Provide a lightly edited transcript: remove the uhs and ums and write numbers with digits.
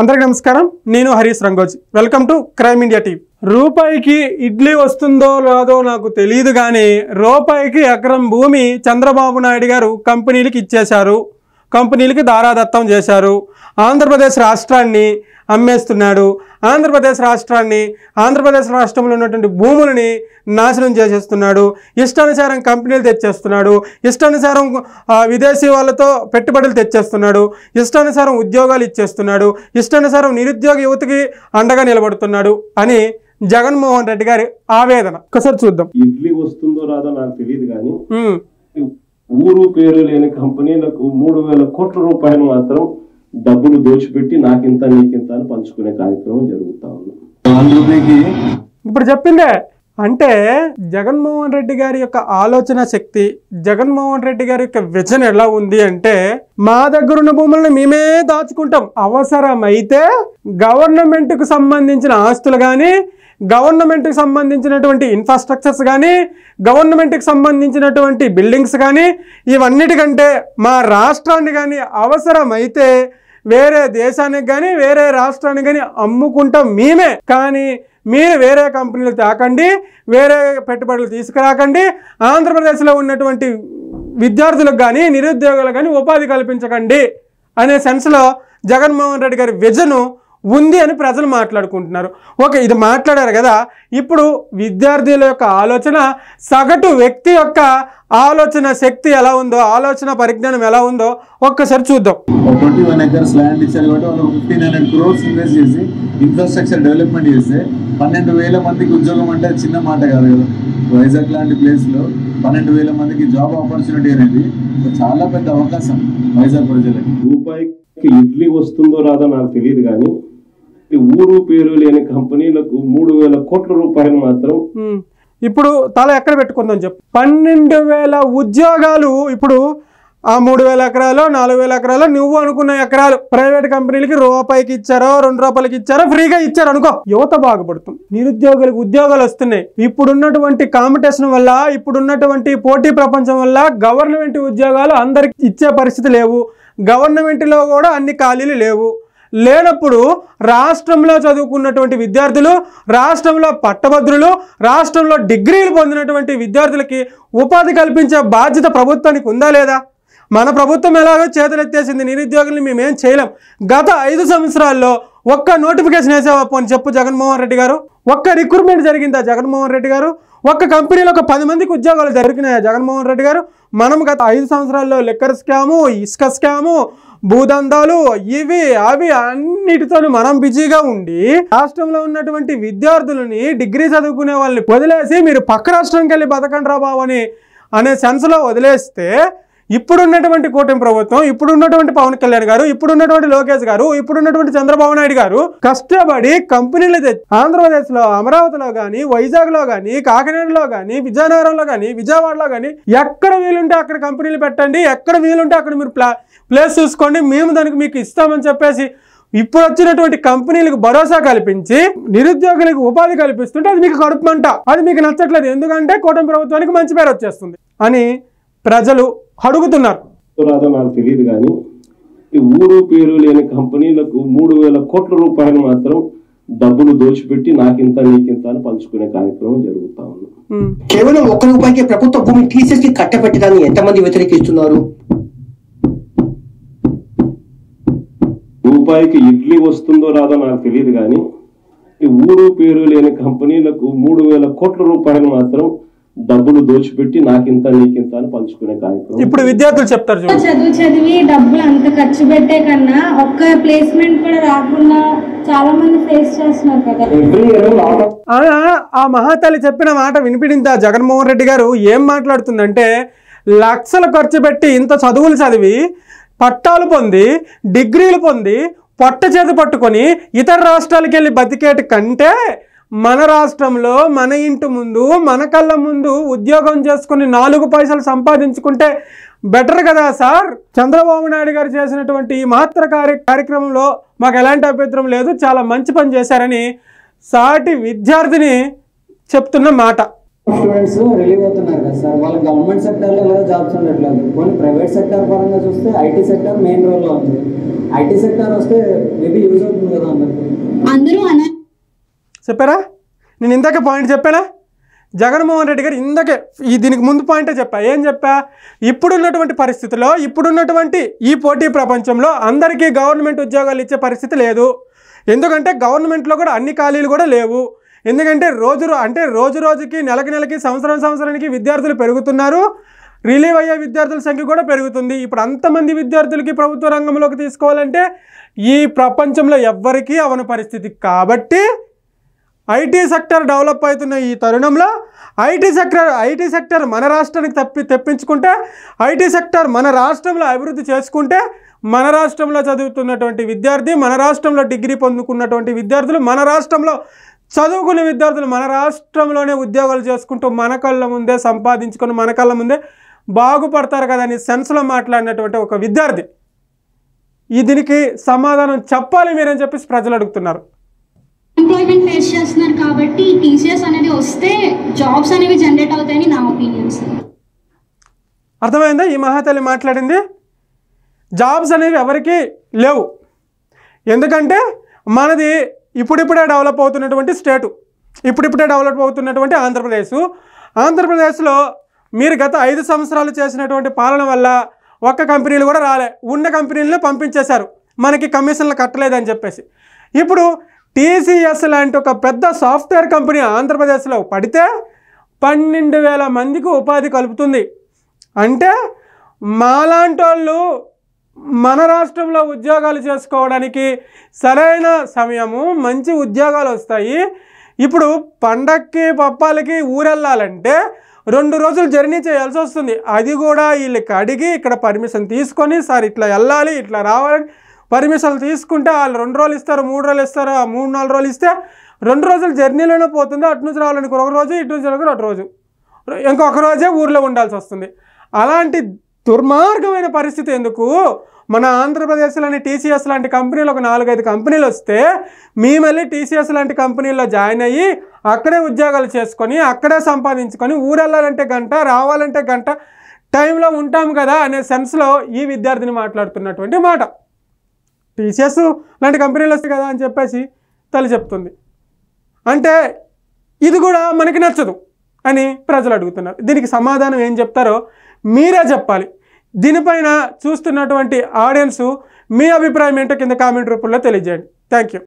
అందరికీ నమస్కారం. నేను Harish Rangoji. Welcome to crime India TV. రూపాయికి ఇడ్లీ వస్తుందో రాదో నాకు తెలియదు కానీ రూపాయికి ఎకరం భూమి చంద్రబాబు నాయుడు గారు కంపెనీలకు ఇచ్చేశారు, కంపెనీలకి దారాదత్తం చేశారు. ఆంధ్రప్రదేశ్ రాష్ట్రాన్ని అమ్మేస్తున్నాడు. ఆంధ్రప్రదేశ్ రాష్ట్రంలో ఉన్నటువంటి భూములని నాశనం చేసేస్తున్నాడు. ఇష్టానుసారం కంపెనీలు తెచ్చేస్తున్నాడు. ఇష్టానుసారం విదేశీ వాళ్ళతో పెట్టుబడులు తెచ్చేస్తున్నాడు. ఇష్టానుసారం ఉద్యోగాలు ఇచ్చేస్తున్నాడు. ఇష్టానుసారం నిరుద్యోగ యువతకి అండగా నిలబడుతున్నాడు అని జగన్మోహన్ రెడ్డి గారి ఆవేదన. ఒకసారి చూద్దాం. ఇడ్లీ వస్తుందో రాదో నాకు తెలియదు కానీ ఊరు పేరు లేని కంపెనీలకు 3,000 కోట్ల రూపాయలు మాత్రం డబ్బులు దోచిపెట్టి నాకింత నీకింత అని పంచుకునే కార్యక్రమం జరుగుతా ఉంది. ఇప్పుడు చెప్పిందే అంటే జగన్మోహన్ రెడ్డి గారి యొక్క ఆలోచన శక్తి, జగన్మోహన్ రెడ్డి గారి యొక్క విజన్ ఎలా ఉంది అంటే, మా దగ్గర ఉన్న భూములను మేమే దాచుకుంటాం, అవసరమైతే గవర్నమెంట్ కు సంబంధించిన ఆస్తులు కానీ, గవర్నమెంట్ కి సంబంధించినటువంటి ఇన్ఫ్రాస్ట్రక్చర్స్ కానీ, గవర్నమెంట్ కి సంబంధించినటువంటి బిల్డింగ్స్ కానీ, ఇవన్నిటికంటే మా రాష్ట్రాన్ని కానీ అవసరమైతే వేరే దేశానికి కానీ వేరే రాష్ట్రానికి కానీ అమ్ముకుంటాం మేమే. కానీ మీరు వేరే కంపెనీలు తాకండి, వేరే పెట్టుబడులు తీసుకురాకండి, ఆంధ్రప్రదేశ్లో ఉన్నటువంటి విద్యార్థులకు కానీ నిరుద్యోగులకు కానీ ఉపాధి కల్పించకండి అనే సెన్స్లో జగన్మోహన్ రెడ్డి గారి విజను ఉంది అని ప్రజలు మాట్లాడుకుంటున్నారు. ఓకే, ఇది మాట్లాడారు కదా. ఇప్పుడు విద్యార్థుల యొక్క ఆలోచన, సగటు వ్యక్తి యొక్క ఆలోచన శక్తి ఎలా ఉందో, ఆలోచన పరిజ్ఞానం ఎలా ఉందో ఒక్కసారి చూద్దాం. 21 acres ల్యాండ్ ఇచ్చారు కాబట్టి వాళ్ళు 1,500 crores ఇన్వెస్ట్ చేసి ఇన్ఫ్రాస్ట్రక్చర్ డెవలప్మెంట్ చేస్తే 12,000 మందికి ఉద్యోగం అంటే చిన్న మాట కాదు కదా. వైజాగ్ లాంటి ప్లేస్లో 12,000 మందికి జాబ్ ఆపర్చునిటీ అనేది చాలా పెద్ద అవకాశం వైజాగ్ ప్రజలకి. రూపాయికి ఇడ్లీ వస్తుందో రాదో నాకు తెలియదు కానీ ఊరు పేరు లేని కంపెనీలకు 3,000 కోట్ల రూపాయలు మాత్రం ఇప్పుడు తల ఎక్కడ పెట్టుకుందాం చెప్పు. 12,000 ఉద్యోగాలు. ఇప్పుడు ఆ 3,000 ఎకరాలు 4,000 ఎకరాలు నువ్వు అనుకున్న ఎకరాలు ప్రైవేట్ కంపెనీలకి రూపాయికి ఇచ్చారో 2 రూపాయలకి ఇచ్చారో ఫ్రీగా ఇచ్చారు అనుకో, యువత బాగుపడుతుంది, నిరుద్యోగులకు ఉద్యోగాలు వస్తున్నాయి. ఇప్పుడున్నటువంటి కాంపిటీషన్ వల్ల, ఇప్పుడున్నటువంటి పోటీ ప్రపంచం వల్ల గవర్నమెంట్ ఉద్యోగాలు అందరికి ఇచ్చే పరిస్థితి లేవు. గవర్నమెంట్లో కూడా అన్ని ఖాళీలు లేనప్పుడు రాష్ట్రంలో చదువుకున్నటువంటి విద్యార్థులు, రాష్ట్రంలో పట్టభద్రులు, రాష్ట్రంలో డిగ్రీలు పొందినటువంటి విద్యార్థులకి ఉపాధి కల్పించే బాధ్యత ప్రభుత్వానికి ఉందా లేదా? మన ప్రభుత్వం ఎలాగో చేతులెత్తేసింది, నిరుద్యోగుల్ని మేమేం చేయలేం. గత 5 సంవత్సరాల్లో ఒక్క నోటిఫికేషన్ వేసావా అని చెప్పు జగన్మోహన్ రెడ్డి గారు? ఒక్క రిక్రూట్మెంట్ జరిగిందా జగన్మోహన్ రెడ్డి గారు? ఒక్క కంపెనీలో ఒక 10 మందికి ఉద్యోగాలు దొరికినాయా జగన్మోహన్ రెడ్డి గారు? మనం గత 5 సంవత్సరాల్లో లిక్కర్ స్కాము, ఇసుక స్కాము, భూదందాలు, ఇవి అవి అన్నిటితో మనం బిజీగా ఉండి రాష్ట్రంలో ఉన్నటువంటి విద్యార్థులని, డిగ్రీ చదువుకునే వాళ్ళని వదిలేసి మీరు పక్క రాష్ట్రంకి వెళ్ళి బతకండి రా బాబు అనే సెన్స్లో వదిలేస్తే, ఇప్పుడున్నటువంటి కూటమి ప్రభుత్వం, ఇప్పుడున్నటువంటి పవన్ కళ్యాణ్ గారు, ఇప్పుడున్నటువంటి లోకేష్ గారు, ఇప్పుడున్నటువంటి చంద్రబాబు నాయుడు గారు కష్టపడి కంపెనీలు తెచ్చి ఆంధ్రప్రదేశ్లో అమరావతిలో కానీ, వైజాగ్లో కానీ, కాకినాడలో కానీ, విజయనగరంలో కానీ, విజయవాడలో కానీ ఎక్కడ వీలుంటే అక్కడ కంపెనీలు పెట్టండి, ఎక్కడ వీలుంటే అక్కడ మీరు ప్లేస్ చూసుకోండి, మేము దానికి మీకు ఇస్తామని చెప్పేసి ఇప్పుడు వచ్చినటువంటి కంపెనీలకు భరోసా కల్పించి నిరుద్యోగులకు ఉపాధి కల్పిస్తుంటే అది మీకు కడుపుమంట, అది మీకు నచ్చట్లేదు. ఎందుకంటే కూటమి ప్రభుత్వానికి మంచి పేరు వచ్చేస్తుంది అని ప్రజలు అడుగుతున్నారు. రాదో నాకు తెలియదు కానీ ఊరు పేరు లేని కంపెనీలకు 3,000 కోట్ల రూపాయలు మాత్రం డబ్బులు దోచిపెట్టి నాకింత నీకింత అని పంచుకునే కార్యక్రమం జరుగుతా ఉంది. కేవలం 1 రూపాయికి ప్రభుత్వ భూమిని తీసేసి కట్టబెట్టడాన్ని ఎంతమంది వ్యతిరేకిస్తున్నారు? రూపాయికి ఇడ్లీ వస్తుందో రాదో నాకు తెలియదు కానీ ఊరు పేరు లేని కంపెనీలకు 3,000 కోట్ల రూపాయలు మాత్రం డబ్బులు దోచిపెట్టి నాకింత నీకింత అని పంచుకునే కార్యక్రమం. ఇప్పుడు విద్యార్థులు చెప్తారు, చదివి డబ్బులు అంత ఖర్చు పెట్టే కన్నా ఒక్క ప్లేస్మెంట్ కూడా రాకుండా చాలా మంది ఫేస్ చేస్తున్నారు కదా. ఆ మహాతల్లి చెప్పిన మాట వినిపించిందా జగన్మోహన్ రెడ్డి గారు? ఏం మాట్లాడుతుందంటే, లక్షలు ఖర్చు పెట్టి ఇంత చదువులు చదివి పట్టాలు పొంది డిగ్రీలు పొంది పొట్ట చేతి పట్టుకొని ఇతర రాష్ట్రాలకు వెళ్ళి బతికేటి కంటే మన రాష్ట్రంలో మన ఇంటి ముందు మన కళ్ళ ముందు ఉద్యోగం చేసుకుని 4 పైసలు సంపాదించుకుంటే బెటర్ కదా సార్. చంద్రబాబు నాయుడు గారు చేసినటువంటి మహత్తర కార్యక్రమంలో మాకు ఎలాంటి అభ్యంతరం లేదు, చాలా మంచి పని చేశారని సాటి విద్యార్థిని చెప్తున్న మాట. స్టూడెంట్స్ రిలీవ్ అవుతున్నారు కదా సార్, వాళ్ళ గవర్నమెంట్ సెక్టర్లో ఎలా జాబ్స్ ఉండట్లేదు. కొన్ని ప్రైవేట్ సెక్టర్ పరంగా చూస్తే ఐటీ సెక్టర్ మెయిన్ రోల్లో ఉంది. ఐటీ సెక్టర్ వస్తే మేబీ యూజ్ అవుతుంది కదా అందరూ చెప్పారా? నేను ఇందాక పాయింట్ చెప్పానా? జగన్మోహన్ రెడ్డి గారు ఇందాకే దీనికి ముందు పాయింటే చెప్పా. ఏం చెప్పా? ఇప్పుడున్నటువంటి పరిస్థితుల్లో, ఇప్పుడున్నటువంటి ఈ పోటీ ప్రపంచంలో అందరికీ గవర్నమెంట్ ఉద్యోగాలు ఇచ్చే పరిస్థితి లేదు. ఎందుకంటే గవర్నమెంట్లో కూడా అన్ని ఖాళీలు కూడా లేవు. ఎందుకంటే రోజు రోజుకి నెలకి సంవత్సరానికి విద్యార్థులు పెరుగుతున్నారు. రిలీవ్ అయ్యే విద్యార్థుల సంఖ్య కూడా పెరుగుతుంది. ఇప్పుడు అంతమంది విద్యార్థులకి ప్రభుత్వ రంగంలోకి తీసుకోవాలంటే ఈ ప్రపంచంలో ఎవ్వరికీ అవని పరిస్థితి. కాబట్టి ఐటీ సెక్టర్ డెవలప్ అవుతున్న ఈ తరుణంలో ఐటీ సెక్టర్ మన రాష్ట్రానికి తెప్పించుకుంటే, ఐటీ సెక్టర్ మన రాష్ట్రంలో అభివృద్ధి చేసుకుంటే, మన రాష్ట్రంలో చదువుతున్నటువంటి విద్యార్థి, మన రాష్ట్రంలో డిగ్రీ పొందుకున్నటువంటి విద్యార్థులు, మన రాష్ట్రంలో చదువుకునే విద్యార్థులు మన రాష్ట్రంలోనే ఉద్యోగాలు చేసుకుంటూ మన కళ్ళ ముందే సంపాదించుకొని మన కళ్ళ ముందే బాగుపడతారు కదా అని సెన్స్లో మాట్లాడినటువంటి ఒక విద్యార్థి దీనికి సమాధానం చెప్పాలి మీరని చెప్పేసి ప్రజలు అడుగుతున్నారు. ఎంప్లాయ్మెంట్ ఫేస్ చేస్తున్నారు కాబట్టి టీసీఎస్ అనేది వస్తే జాబ్స్ అనేవి జనరేట్ అవుతాయని నా ఒపీనియన్. అర్థమైందా ఈ మహాతల్లి మాట్లాడింది? జాబ్స్ అనేవి ఎవరికి లేవు. ఎందుకంటే మనది ఇప్పుడిప్పుడే డెవలప్ అవుతున్నటువంటి స్టేటు, ఇప్పుడిప్పుడే డెవలప్ అవుతున్నటువంటి ఆంధ్రప్రదేశ్లో మీరు గత 5 సంవత్సరాలు చేసినటువంటి పాలన వల్ల ఒక్క కంపెనీలు కూడా రాలే. ఉన్న కంపెనీలను పంపించేశారు, మనకి కమిషన్లు కట్టలేదని చెప్పేసి. ఇప్పుడు టీసీఎస్ లాంటి ఒక పెద్ద సాఫ్ట్వేర్ కంపెనీ ఆంధ్రప్రదేశ్లో పడితే 12,000 మందికి ఉపాధి కలుపుతుంది. అంటే మాలాంటి వాళ్ళు మన రాష్ట్రంలో ఉద్యోగాలు చేసుకోవడానికి సరైన సమయము, మంచి ఉద్యోగాలు వస్తాయి. ఇప్పుడు పండక్కి పప్పాలకి ఊరెళ్ళాలంటే 2 రోజులు జర్నీ చేయాల్సి వస్తుంది. అది కూడా వీళ్ళకి అడిగి ఇక్కడ పర్మిషన్ తీసుకొని, సార్ ఇట్లా వెళ్ళాలి, ఇట్లా రావాలని పర్మిషన్లు తీసుకుంటే వాళ్ళు 2 రోజులు ఇస్తారు, 3 రోజులు ఇస్తారు. 3-4 రోజులు ఇస్తే 2 రోజులు జర్నీలోనే పోతుంది. అటు నుంచి రావాలనుకో 1 రోజు, ఇటు నుంచి రావాలనుకో 1 రోజు, ఇంకొక రోజే ఊర్లో ఉండాల్సి వస్తుంది. అలాంటి దుర్మార్గమైన పరిస్థితి ఎందుకు? మన ఆంధ్రప్రదేశ్లోని టీసీఎస్ లాంటి కంపెనీలు ఒక 4-5 కంపెనీలు వస్తే మీ మళ్ళీ టీసీఎస్ లాంటి కంపెనీల్లో జాయిన్ అయ్యి అక్కడే ఉద్యోగాలు చేసుకొని అక్కడే సంపాదించుకొని ఊరెళ్ళాలంటే గంట, రావాలంటే గంట టైంలో ఉంటాం కదా అనే సెన్స్లో ఈ విద్యార్థిని మాట్లాడుతున్నటువంటి మాట. టీసీఎస్ లాంటి కంపెనీలు వస్తాయి కదా అని చెప్పేసి తల్లి చెప్తుంది. అంటే ఇది కూడా మనకి నచ్చదు అని ప్రజలు అడుగుతున్నారు. దీనికి సమాధానం ఏం చెప్తారో మీరే చెప్పాలి. దీనిపైన చూస్తున్నటువంటి ఆడియన్స్ మీ అభిప్రాయం ఏంటో కింద కామెంట్ రూపంలో తెలియజేయండి. Thank you.